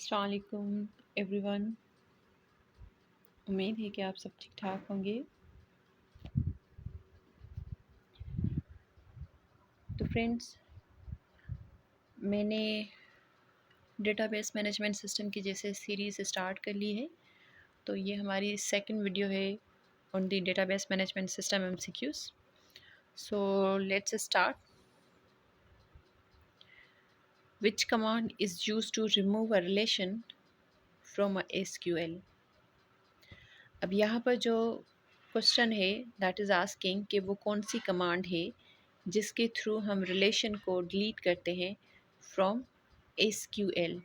अस्सलाम वालेकुम एवरीवन। उम्मीद है कि आप सब ठीक ठाक होंगे। तो फ्रेंड्स, मैंने डेटाबेस मैनेजमेंट सिस्टम की जैसे सीरीज़ स्टार्ट कर ली है। तो ये हमारी सेकंड वीडियो है on the database management system MCQs। So let's start. Which command is used to remove a relation from a SQL। अब यहाँ पर जो क्वेश्चन है दैट इज़ आस्किंग कि वो कौन सी कमांड है जिसके थ्रू हम रिलेशन को डिलीट करते हैं फ्रॉम SQL।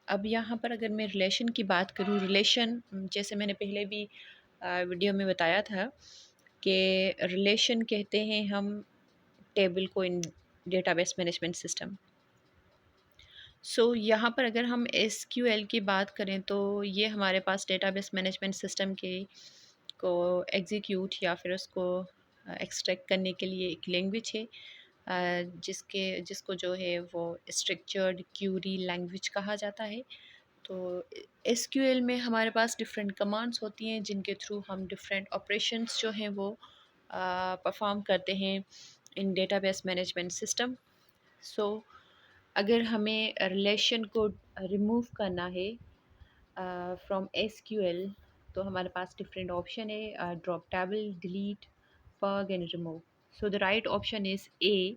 अब यहाँ पर अगर मैं रिलेशन की बात करूँ, रिलेशन जैसे मैंने पहले भी वीडियो में बताया था कि रिलेशन कहते हैं हम टेबल को इन डेटाबेस मैनेजमेंट सिस्टम। सो यहाँ पर अगर हम SQL की बात करें तो ये हमारे पास डेटाबेस मैनेजमेंट सिस्टम के को एग्जीक्यूट या फिर उसको एक्सट्रैक्ट करने के लिए एक लैंग्वेज है जिसको जो है वो स्ट्रक्चर्ड क्यूरी लैंग्वेज कहा जाता है। तो SQL में हमारे पास डिफरेंट कमांड्स होती हैं जिनके थ्रू हम डिफरेंट ऑपरेशंस जो हैं वो परफॉर्म करते हैं इन डेटाबेस मैनेजमेंट सिस्टम। सो अगर हमें रिलेशन को रिमूव करना है फ्रॉम SQL तो हमारे पास डिफरेंट ऑप्शन है, ड्रॉप टेबल, डिलीट, पग and remove. So the right option is a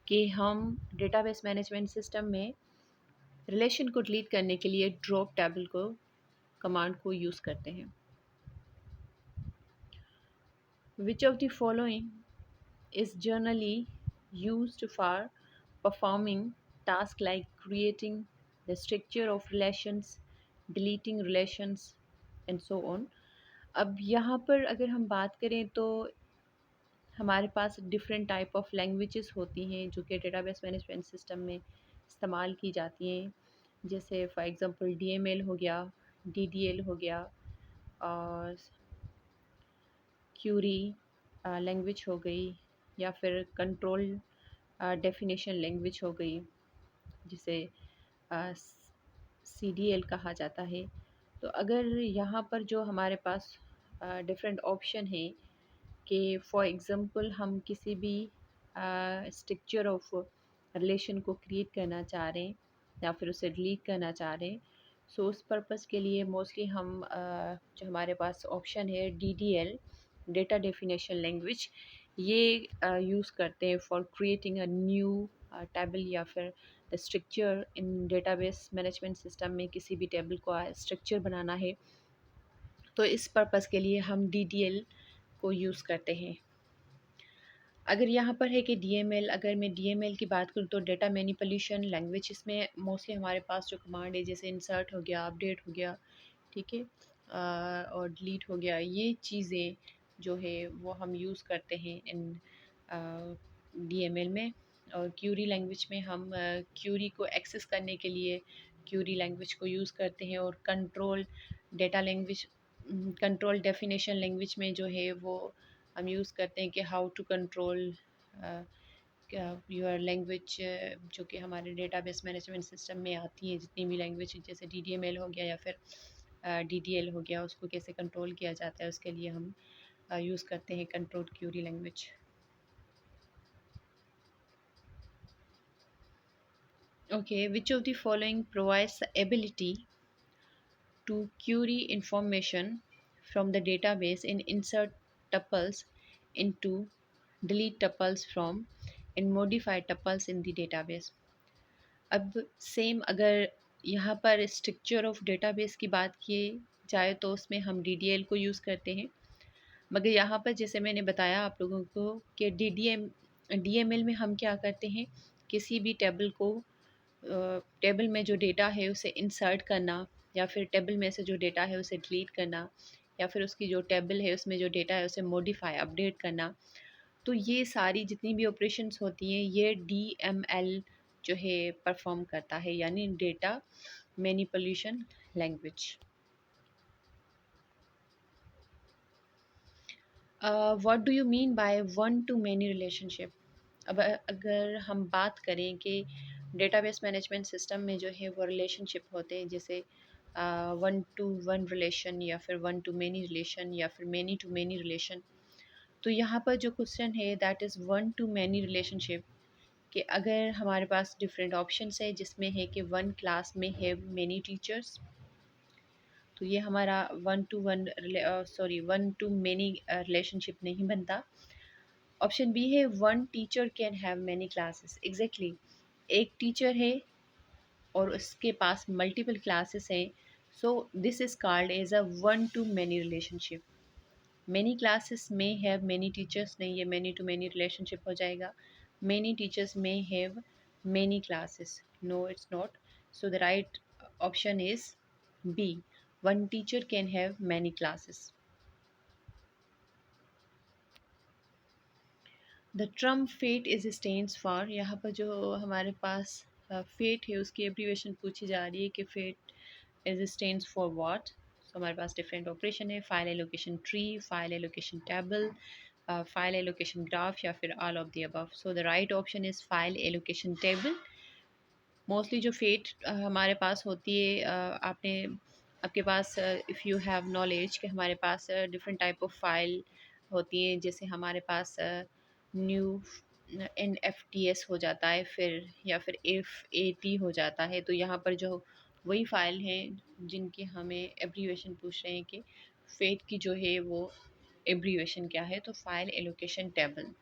कि हम डेटाबेस मैनेजमेंट सिस्टम में रिलेशन को डिलीट करने के लिए ड्रॉप टेबल को कमांड को यूज़ करते हैं। Which of the following is generally used for performing tasks like creating the structure of relations, deleting relations and so on। अब यहाँ पर अगर हम बात करें तो हमारे पास डिफरेंट टाइप ऑफ लैंग्वेजेस होती हैं जो कि डेटाबेस मैनेजमेंट सिस्टम में इस्तेमाल की जाती हैं। जैसे फॉर एग्ज़ाम्पल DML हो गया, DDL हो गया और क्यूरी लैंग्वेज हो गई या फिर कंट्रोल डेफिनेशन लैंग्वेज हो गई जिसे CDL कहा जाता है। तो अगर यहाँ पर जो हमारे पास डिफरेंट ऑप्शन है कि फॉर एग्ज़ाम्पल हम किसी भी स्ट्रक्चर ऑफ रिलेशन को क्रिएट करना चाह रहे हैं या फिर उसे डिलीट करना चाह रहे हैं, सो उस पर्पज़ के लिए मोस्टली हम जो हमारे पास ऑप्शन है DDL, डेटा डेफिनेशन लैंग्वेज, ये यूज़ करते हैं for creating a new table या फिर the structure in database management system में किसी भी टेबल को स्ट्रक्चर बनाना है तो इस पर्पज़ के लिए हम DDL को यूज़ करते हैं। अगर यहाँ पर है कि DML, अगर मैं DML की बात करूँ तो डेटा मैनिपुलेशन लैंग्वेज, इसमें मोस्टली हमारे पास जो कमांड है जैसे इंसर्ट हो गया, अपडेट हो गया, ठीक है, और डिलीट हो गया, ये चीज़ें जो है वो हम यूज़ करते हैं इन DML में। और क्यूरी लैंग्वेज में हम क्यूरी को एक्सेस करने के लिए क्यूरी लैंग्वेज को यूज़ करते हैं। और control data language, control definition language में जो है वो हम यूज़ करते हैं कि how to control your language, जो कि हमारे डेटाबेस मैनेजमेंट सिस्टम में आती हैं जितनी भी लैंग्वेज, जैसे DDML हो गया या फिर DDL हो गया, उसको कैसे कंट्रोल किया जाता है उसके लिए हम यूज़ करते हैं control Curie language. Okay, which of the following provides the ability to query information from the database and insert tuples into, delete tuples from and modify tuples in the database। अब same अगर यहाँ पर structure of database की बात की जाए तो उसमें हम DDL को यूज़ करते हैं, मगर यहाँ पर जैसे मैंने बताया आप लोगों को कि DML में हम क्या करते हैं, किसी भी टेबल को टेबल में जो डेटा है उसे इंसर्ट करना या फिर टेबल में से जो डेटा है उसे डिलीट करना या फिर उसकी जो टेबल है उसमें जो डेटा है उसे मॉडिफाई अपडेट करना। तो ये सारी जितनी भी ऑपरेशंस होती हैं ये DML जो है परफॉर्म करता है, यानी data manipulation language. What do you mean by one to many relationship. अब अगर हम बात करें कि डेटाबेस मैनेजमेंट सिस्टम में जो है वो रिलेशनशिप होते हैं, जैसे वन टू वन रिलेशन या फिर वन टू मेनी रिलेशन या फिर मेनी टू मेनी रिलेशन। तो यहाँ पर जो क्वेश्चन है that is one to many relationship, कि अगर हमारे पास डिफरेंट ऑप्शंस है जिसमें है कि वन क्लास में है मेनी टीचर्स, तो ये हमारा one to one sorry one to many relationship नहीं बनता। ऑप्शन बी है one teacher can have many classes. Exactly, एक टीचर है और उसके पास मल्टीपल क्लासेस हैं, so this is called as a one to many relationship. Many classes में हैव मैनी टीचर्स नहीं, ये मैनी टू मैनी रिलेशनशिप हो जाएगा। मैनी टीचर्स में have many classes, no it's not. So the right option is B, one teacher can have many classes. The term FAT is stands for, यहाँ पर जो हमारे पास fate है उसकी abbreviation पूछी जा रही है कि FAT is stands for what. So हमारे पास डिफरेंट ऑपरेशन है, file allocation tree, file allocation table, file allocation graph या फिर all of the above. So the right option is file allocation table. Mostly जो फेट हमारे पास होती है, आपने आपके पास इफ़ यू हैव नॉलेज कि हमारे पास डिफरेंट टाइप ऑफ फाइल होती हैं, जैसे हमारे पास new N F T S हो जाता है, फिर या फिर एफ ए टी हो जाता है। तो यहाँ पर जो वही फाइल हैं जिनकी हमें एब्रीवेशन पूछ रहे हैं कि फेट की जो है वो एब्रीवेशन क्या है, तो file allocation table.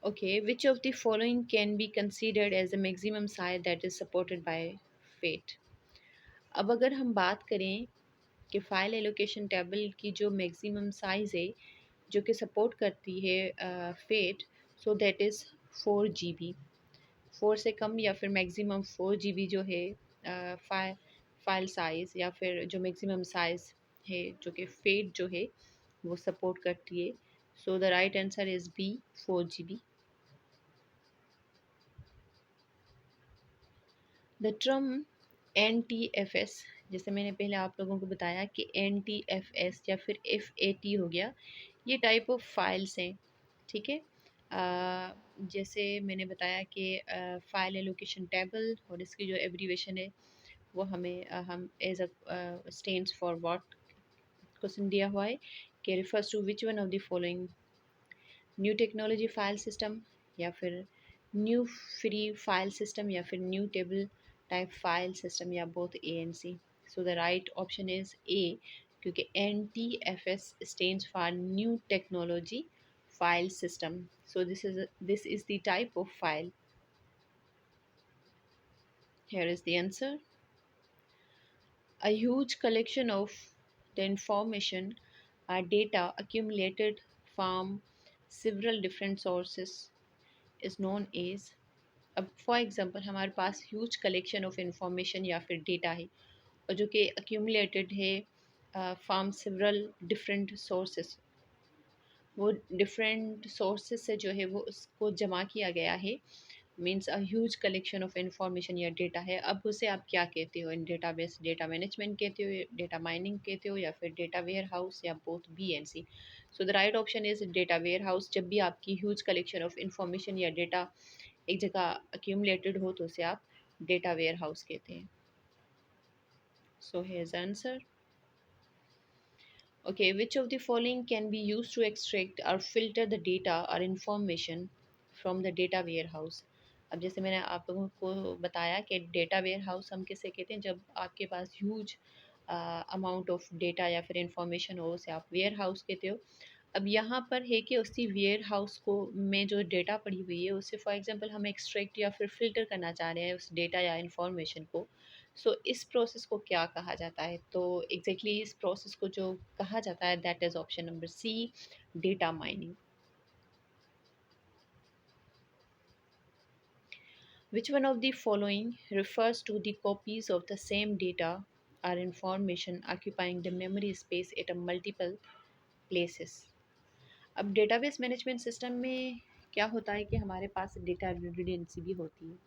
Okay, which of the following can be considered as the maximum size that is supported by FATE? अब अगर हम बात करें कि फाइल एलोकेशन टेबल की जो मैक्सिमम साइज़ है जो कि सपोर्ट करती है FAT, so that is 4 GB। 4 से कम या फिर मैक्सिमम 4 GB जो है फाइल साइज़ या फिर जो मैक्सिमम साइज़ है जो कि फेट जो है वो सपोर्ट करती है। So the right answer is B, 4 GB। The term N T F S, जैसे मैंने पहले आप लोगों को बताया कि एन टी एफ एस या फिर एफ ए टी हो गया, ये टाइप ऑफ फाइल्स हैं। ठीक है, जैसे मैंने बताया कि फाइल एलोकेशन टेबल और इसकी जो एब्रीवेशन है वो हमें हम as a stands for what question दिया हुआ है कि refers to which one of the following, new technology file system या फिर न्यू फ्री फाइल सिस्टम या फिर new table type file system या both A and C. So the right option is A, क्योंकि N T F S stands for new technology file system. So this is the type of file. Here is the answer. A huge collection of the information or data accumulated from several different sources is known as, अब for example हमारे पास huge collection of information या फिर data है और जो कि accumulated है from several different sources, वो डिफरेंट सोर्सेज से जो है वो उसको जमा किया गया है, means a huge collection of information या डेटा है। अब उसे आप क्या कहते हो, इन डेटाबेस डेटा मैनेजमेंट कहते हो, डेटा माइनिंग कहते हो या फिर डेटा वेयर हाउस या both B and C. So the right option is data warehouse. जब भी आपकी ह्यूज कलेक्शन ऑफ इंफॉर्मेशन या डेटा एक जगह अक्यूमुलेटेड हो तो उसे आप डेटा वेयर हाउस कहते हैं। So here's answer. Okay, which of the following can be used to extract or filter the data or information from the data warehouse? अब जैसे मैंने आप लोगों को बताया कि डेटा वेयर हाउस हम किसे कहते हैं, जब आपके पास ह्यूज अमाउंट ऑफ डेटा या फिर इंफॉर्मेशन हो उसे आप वेयर हाउस कहते हो। अब यहाँ पर है कि उसी वेयर हाउस को में जो डेटा पड़ी हुई है उससे फॉर एग्जांपल हम एक्सट्रैक्ट या फिर फ़िल्टर करना चाह रहे हैं उस डेटा या इंफॉर्मेशन को। सो इस प्रोसेस को क्या कहा जाता है, तो एग्जैक्टली इस प्रोसेस को जो कहा जाता है that is option number C, data mining. Which one of the following refers to the copies of the same data or information occupying the memory space at a multiple places? अब database management system में क्या होता है कि हमारे पास data redundancy भी होती है।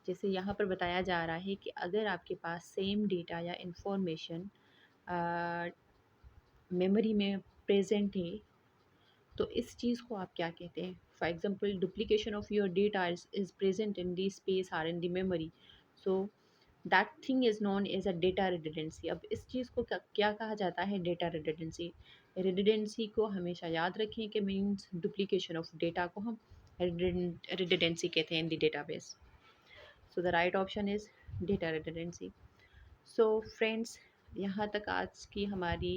जैसे यहाँ पर बताया जा रहा है कि अगर आपके पास सेम डेटा या इंफॉर्मेशन मेमोरी में प्रेजेंट है तो इस चीज़ को आप क्या कहते हैं? For example duplication of your data is present in the space और in the memory, so that thing is known as a data redundancy. अब इस चीज़ को क्या कहा जाता है? Data redundancy. रिडंडेंसी को हमेशा याद रखें कि मीन्स डुप्लीकेशन ऑफ डेटा को हम रिडंडेंसी कहते हैं in the database. So the right option is data redundancy. So friends, यहाँ तक आज की हमारी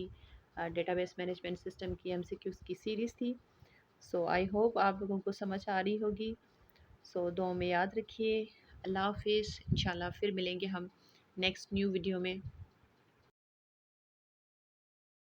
डेटाबेस मैनेजमेंट सिस्टम की एमसीक्यूज़ की सीरीज़ थी। सो आई होप आप लोगों को समझ आ रही होगी। सो दुआ में याद रखिए। अल्लाह हाफिज़। इंशाल्लाह फिर मिलेंगे हम नेक्स्ट न्यू वीडियो में।